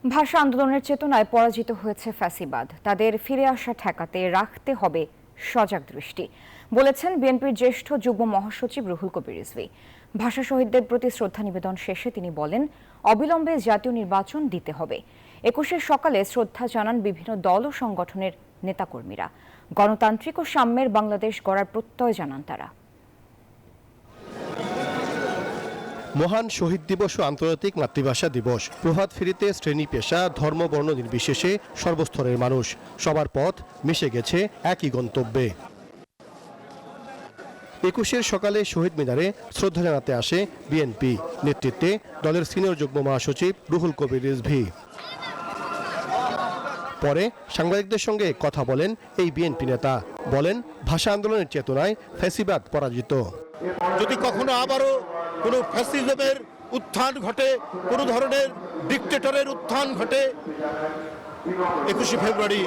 ভাষা আন্দোলনের চেতনায় পরাজিত হয়েছে ফ্যাসিবাদ, তাদের ফিরে আসা ঠেকাতে রাখতে হবে সজাগ দৃষ্টি, বলেছেন বিএনপির জ্যেষ্ঠ যুগ্ম মহাসচিব রুহুল কবির রিজভী। ভাষা শহীদদের প্রতি শ্রদ্ধা নিবেদন শেষে তিনি বলেন, অবিলম্বে জাতীয় নির্বাচন দিতে হবে। ২১ সকালে শ্রদ্ধা জানান বিভিন্ন দল ও সংগঠনের নেতাকর্মীরা। গণতান্ত্রিক ও সাম্যের বাংলাদেশ গড়ার প্রত্যয় জানান তারা। মহান শহীদ দিবস ও আন্তর্জাতিক মাতৃভাষা দিবস। প্রভাত ফেরিতে শ্রেণী, পেশা, ধর্ম, বর্ণ নির্বিশেষে সর্বস্তরের মানুষ, সবার পথ মিশে গেছে একই গন্তব্যে। ২১ সকালে শহীদ মিনারে শ্রদ্ধা জানাতে আসে বিএনপি নেতৃত্বে দলের সিনিয়র যুগ্ম মহাসচিব রুহুল কবির রিজভী। পরে সাংবাদিকদের সঙ্গে কথা বলেন এই বিএনপি নেতা। বলেন, ভাষা আন্দোলনের চেতনায় ফ্যাসিবাদ পরাজিত। যদি কখনো আবারও কোনো ফ্যাসিজমের উত্থান ঘটে, কোনো ধরনের ডিক্টেটরের উত্থান ঘটে, ২১শে ফেব্রুয়ারি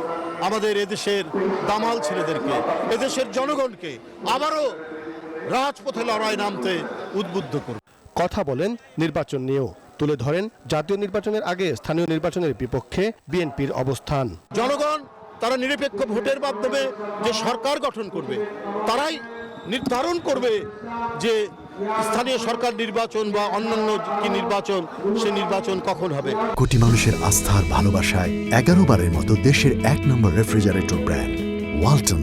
আমাদের এদেশের দামাল ছেলেদেরকে, এদেশের জনগণকে আবারও রাজপথে লড়াই নামতে উদ্বুদ্ধ করবে। কথা বলেন নির্বাচন নিয়েও, তুলে ধরেন জাতীয় নির্বাচনের আগে স্থানীয় নির্বাচনের বিপক্ষে বিএনপির অবস্থান। জনগণ তারা নিরপেক্ষ ভোটের মাধ্যমে যে সরকার গঠন করবে, তারাই নির্ধারণ করবে যে স্থানীয় সরকার নির্বাচন বা অন্যান্য কি নির্বাচন, সে নির্বাচন কখন হবে। কোটি মানুষের আস্থার ভালোবাসায় 11 বারের মতো দেশের 1 নম্বর রেফ্রিজারেটর ব্র্যান্ড ওয়ালটন।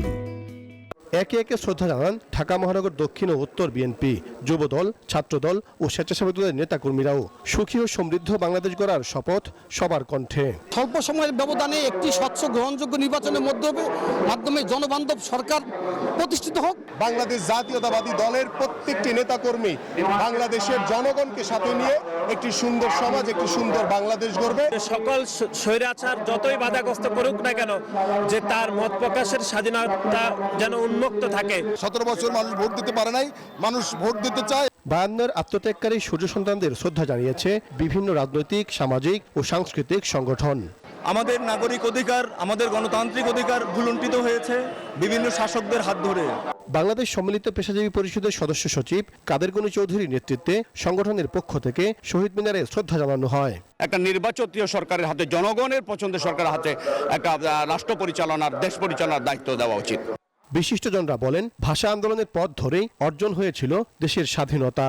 একে একে শ্রদ্ধা জানান ঢাকা মহানগর দক্ষিণ ও উত্তর বিএনপি, যুবদল, ছাত্রদল ও স্বেচ্ছাসেবক দলের নেতাকর্মীরাও। সুখী ও সমৃদ্ধ বাংলাদেশ গড়ার শপথ সবার কণ্ঠে। স্বল্প সময়ের ব্যবধানে একটি স্বচ্ছ গ্রহণযোগ্য নির্বাচনের মাধ্যমে জনবান্ধব সরকার প্রতিষ্ঠিত হোক। বাংলাদেশ জাতীয়তাবাদী দলের প্রত্যেকটি নেতাকর্মী বাংলাদেশের জনগণকে সাথে নিয়ে একটি সুন্দর সমাজ, একটি সুন্দর বাংলাদেশ গড়বে। সকল স্বৈরাচার যতই বাধাগ্রস্ত করুক না কেন, যে তার মত প্রকাশের স্বাধীনতা যেন উন্মুক্ত থাকে। 17 বছর মানুষ ভোট দিতে পারে নাই, মানুষ ভোট দিতে চায়। 52 আত্মত্যাগকারী সূর্য সন্তানদের শ্রদ্ধা জানিয়েছে বিভিন্ন রাজনৈতিক, সামাজিক ও সাংস্কৃতিক সংগঠন। আমাদের নাগরিক অধিকার, আমাদের গণতান্ত্রিক অধিকার ভুলুণ্ঠিত হয়েছে বিভিন্ন শাসকদের হাত ধরে। বাংলাদেশ সম্মিলিত পেশাজীবী পরিষদের সদস্য সচিব কাদের গনি চৌধুরীর নেতৃত্বে সংগঠনের পক্ষ থেকে শহীদ মিনারে শ্রদ্ধা জানানো হয়। একটা নির্বাচিত সরকারের হাতে, জনগণের পছন্দের সরকারের হাতে একটা রাষ্ট্র পরিচালনার, দেশ পরিচালনার দায়িত্ব দেওয়া উচিত। বিশিষ্টজনরা বলেন, ভাষা আন্দোলনের পথ ধরেই অর্জন হয়েছিল দেশের স্বাধীনতা।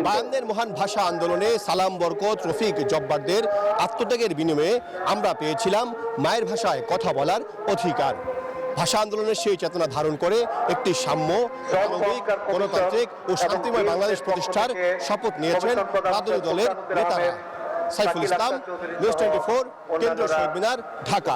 52 মহান ভাষা আন্দোলনে সালাম, বরকত, রফিক, জব্বারদের আত্মত্যাগের বিনিময়ে আমরা পেয়েছিলাম মায়ের ভাষায় কথা বলার অধিকার। ভাষা আন্দোলনের সেই চেতনা ধারণ করে একটি সাম্য, মানবিক, গণতান্ত্রিক ও শান্তিময় বাংলাদেশ প্রতিষ্ঠার শপথ নিয়েছেন রাজনৈতিক দলের নেতারা। সাইফুল ইসলাম, নিউজ 24, কেন্দ্রীয় শহীদ মিনার, ঢাকা।